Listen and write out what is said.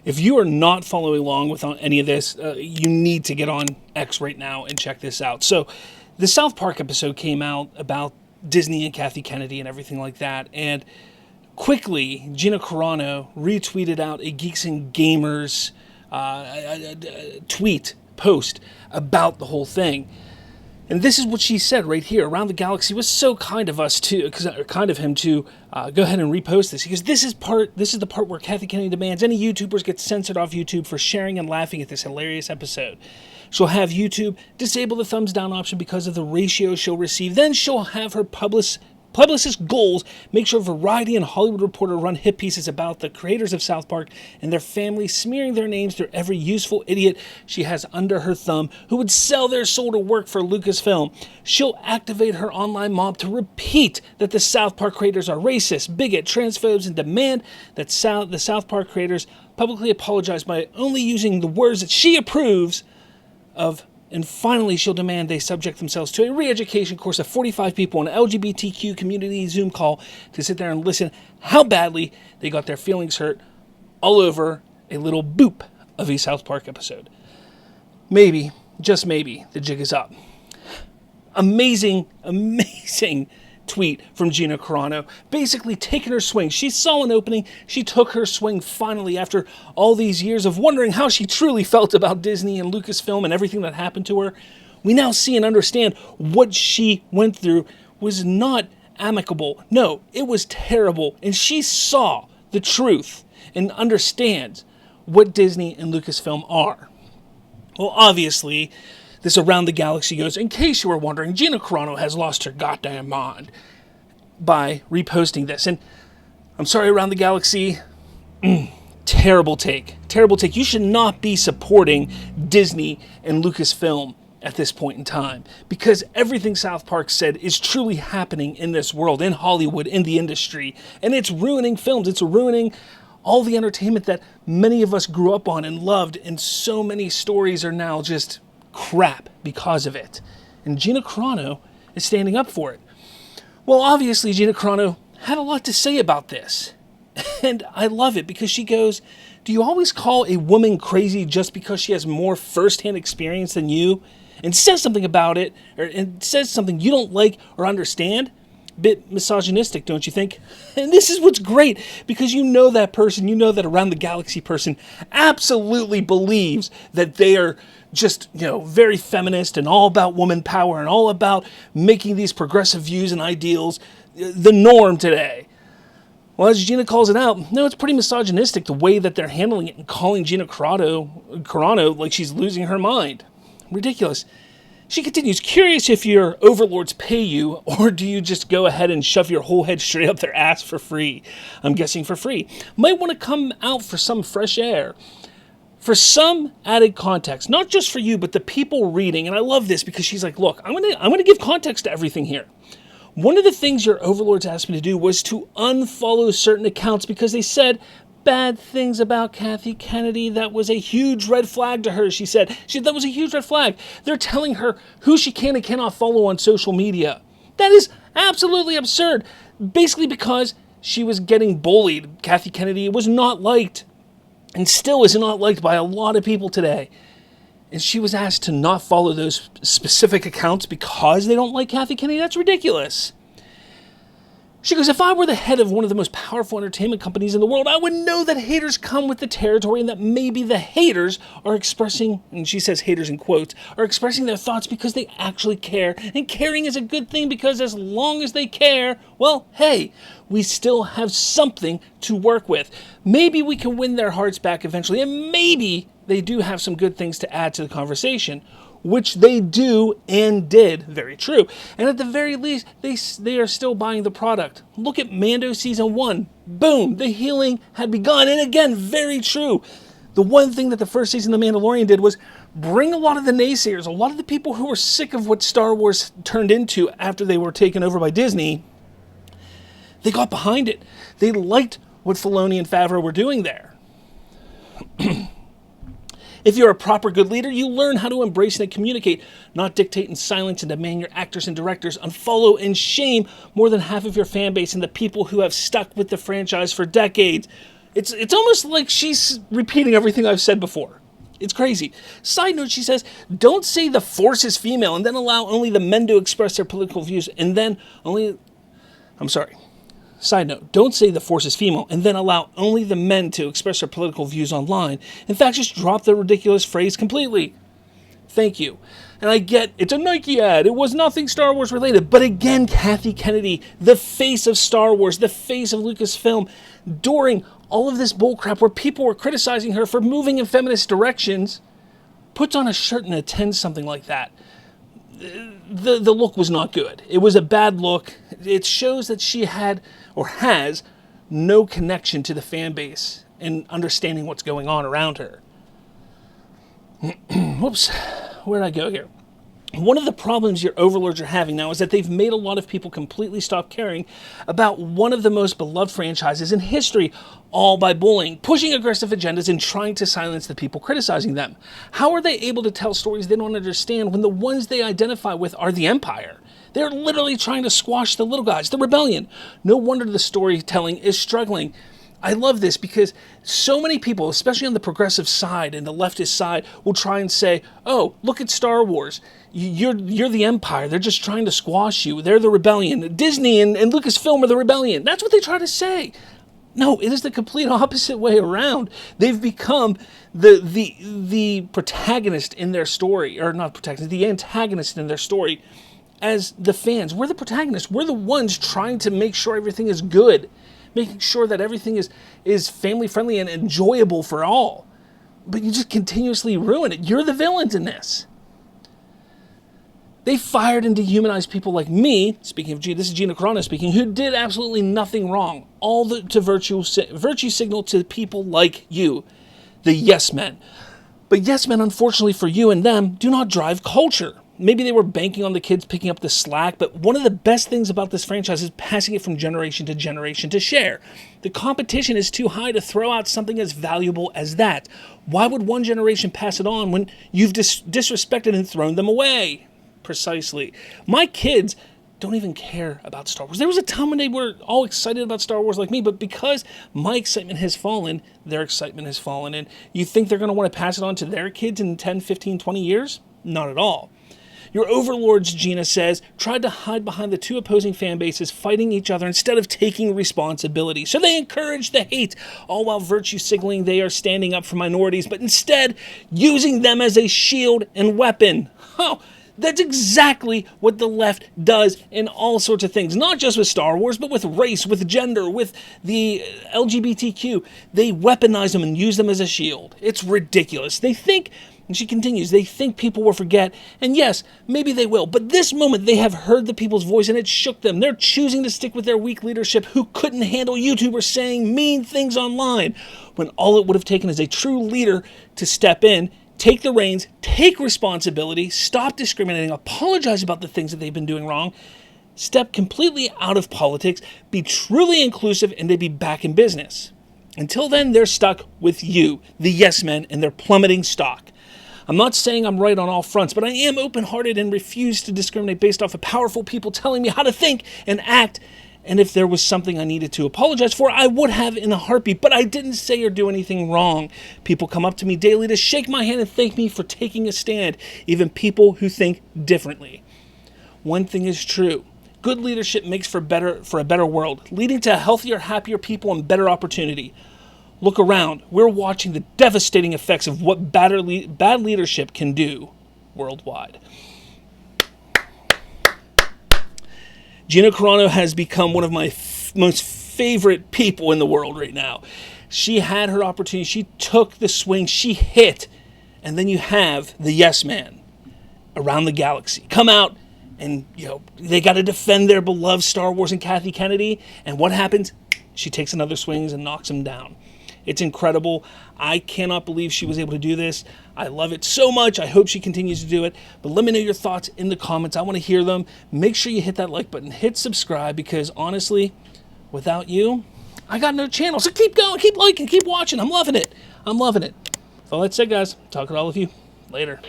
If you are not following along with any of this, you need to get on X right now and check this out. So the South Park episode came out about Disney and Kathy Kennedy and everything like that. And quickly, Gina Carano retweeted out a Geeks and Gamers post about the whole thing. And this is what she said right here. Around the Galaxy was so kind of us to, kind of him to go ahead and repost this. He goes, this is the part where Kathy Kennedy demands any YouTubers get censored off YouTube for sharing and laughing at this hilarious episode. She'll have YouTube disable the thumbs down option because of the ratio she'll receive. Then she'll have her publicist goals make sure Variety and Hollywood Reporter run hit pieces about the creators of South Park and their families, smearing their names through every useful idiot she has under her thumb who would sell their soul to work for Lucasfilm. She'll activate her online mob to repeat that the South Park creators are racist, bigot, transphobes, and demand that the South Park creators publicly apologize by only using the words that she approves of. And finally, she'll demand they subject themselves to a re-education course of 45 people in an LGBTQ community Zoom call to sit there and listen how badly they got their feelings hurt all over a little boop of a South Park episode. Maybe, just maybe, the jig is up. Amazing tweet from Gina Carano, basically taking her swing. She saw an opening, she took her swing finally after all these years of wondering how she truly felt about Disney and Lucasfilm and everything that happened to her. We now see and understand what she went through was not amicable. No, it was terrible. And she saw the truth and understands what Disney and Lucasfilm are. Well, obviously, this Around the Galaxy goes, in case you were wondering, Gina Carano has lost her goddamn mind by reposting this. And I'm sorry, Around the Galaxy, terrible take. Terrible take. You should not be supporting Disney and Lucasfilm at this point in time, because everything South Park said is truly happening in this world, in Hollywood, in the industry, and it's ruining films. It's ruining all the entertainment that many of us grew up on and loved, and so many stories are now just crap because of it. And Gina Carano is standing up for it. Well, obviously, Gina Carano had a lot to say about this. And I love it because she goes, do you always call a woman crazy just because she has more first-hand experience than you and says something about it, and says something you don't like or understand? Bit misogynistic, don't you think? And this is what's great, because you know that person, you know that Around the Galaxy person absolutely believes that they are just, very feminist and all about woman power and all about making these progressive views and ideals the norm today. Well, as Gina calls it out, no, it's pretty misogynistic the way that they're handling it and calling Gina Carano like she's losing her mind. Ridiculous. She continues, curious if your overlords pay you, or do you just go ahead and shove your whole head straight up their ass for free? I'm guessing for free. Might want to come out for some fresh air. For some added context, not just for you, but the people reading. And I love this because she's like, look, I'm gonna give context to everything here. One of the things your overlords asked me to do was to unfollow certain accounts because they said bad things about Kathy Kennedy. That was a huge red flag to her, she said. That was a huge red flag. They're telling her who she can and cannot follow on social media. That is absolutely absurd. Basically because she was getting bullied. Kathy Kennedy was not liked, and still is not liked by a lot of people today. And she was asked to not follow those specific accounts because they don't like Kathy Kennedy? That's ridiculous. She goes, if I were the head of one of the most powerful entertainment companies in the world, I would know that haters come with the territory and that maybe the haters are expressing, and she says haters in quotes, are expressing their thoughts because they actually care. And caring is a good thing because as long as they care, well, hey, we still have something to work with. Maybe we can win their hearts back eventually, and maybe they do have some good things to add to the conversation, which they do and did. Very true. And at the very least, they are still buying the product. Look at Mando Season 1. Boom, the healing had begun. And again, very true. The one thing that the first season of The Mandalorian did was bring a lot of the naysayers, a lot of the people who were sick of what Star Wars turned into after they were taken over by Disney. They got behind it. They liked what Filoni and Favreau were doing there. If you're a proper good leader, you learn how to embrace and communicate, not dictate in silence and demand your actors and directors unfollow and shame more than half of your fan base and the people who have stuck with the franchise for decades. It's almost like she's repeating everything I've said before. It's crazy. Side note, she says, don't say the Force is female and then allow only the men to express their political views and then only... I'm sorry. Side note, don't say the Force is female and then allow only the men to express their political views online. In fact, just drop the ridiculous phrase completely. Thank you. And I get, it's a Nike ad. It was nothing Star Wars related. But again, Kathy Kennedy, the face of Star Wars, the face of Lucasfilm, during all of this bullcrap where people were criticizing her for moving in feminist directions, puts on a shirt and attends something like that. The look was not good. It was a bad look. It shows that she had or has no connection to the fan base and understanding what's going on around her. Whoops, where did I go here? One of the problems your overlords are having now is that they've made a lot of people completely stop caring about one of the most beloved franchises in history, all by bullying, pushing aggressive agendas, and trying to silence the people criticizing them. How are they able to tell stories they don't understand when the ones they identify with are the Empire? They're literally trying to squash the little guys, the rebellion. No wonder the storytelling is struggling. I love this because so many people, especially on the progressive side and the leftist side, will try and say, oh, look at Star Wars. You're the Empire. They're just trying to squash you. They're the rebellion. Disney and Lucasfilm are the rebellion. That's what they try to say. No, it is the complete opposite way around. They've become the protagonist in their story, or not protagonist, the antagonist in their story as the fans. We're the protagonists. We're the ones trying to make sure everything is good, making sure that everything is family-friendly and enjoyable for all. But you just continuously ruin it. You're the villains in this. They fired and dehumanized people like me, speaking of this is Gina Carano speaking, who did absolutely nothing wrong, all to virtue signal to people like you, the yes men. But yes men, unfortunately for you and them, do not drive culture. Maybe they were banking on the kids picking up the slack, but one of the best things about this franchise is passing it from generation to share. The competition is too high to throw out something as valuable as that. Why would one generation pass it on when you've disrespected and thrown them away? Precisely. My kids don't even care about Star Wars. There was a time when they were all excited about Star Wars like me, but because my excitement has fallen, their excitement has fallen. And you think they're going to want to pass it on to their kids in 10, 15, 20 years? Not at all. Your overlords, Gina says, tried to hide behind the two opposing fan bases fighting each other instead of taking responsibility. So they encourage the hate, all while virtue signaling they are standing up for minorities, but instead using them as a shield and weapon. Oh, that's exactly what the left does in all sorts of things, not just with Star Wars, but with race, with gender, with the LGBTQ. They weaponize them and use them as a shield. It's ridiculous. They think, and she continues, they think people will forget, and yes, maybe they will, but this moment they have heard the people's voice and it shook them. They're choosing to stick with their weak leadership who couldn't handle YouTubers saying mean things online, when all it would have taken is a true leader to step in, take the reins, take responsibility, stop discriminating, apologize about the things that they've been doing wrong, step completely out of politics, be truly inclusive, and they'd be back in business. Until then, they're stuck with you, the yes men, and their plummeting stock. I'm not saying I'm right on all fronts, but I am open-hearted and refuse to discriminate based off of powerful people telling me how to think and act. And if there was something I needed to apologize for, I would have in a heartbeat, but I didn't say or do anything wrong. People come up to me daily to shake my hand and thank me for taking a stand, even people who think differently. One thing is true. Good leadership makes for a better world, leading to healthier, happier people and better opportunity. Look around. We're watching the devastating effects of what bad leadership can do worldwide. Gina Carano has become one of my most favorite people in the world right now. She had her opportunity. She took the swing. She hit. And then you have the yes man around the galaxy come out and, they got to defend their beloved Star Wars and Kathy Kennedy. And what happens? She takes another swing and knocks him down. It's incredible. I cannot believe she was able to do this. I love it so much. I hope she continues to do it. But let me know your thoughts in the comments. I want to hear them. Make sure you hit that like button. Hit subscribe because honestly, without you, I got no channel. So keep going, keep liking, keep watching. I'm loving it. I'm loving it. That's all that said, guys. Talk to all of you later.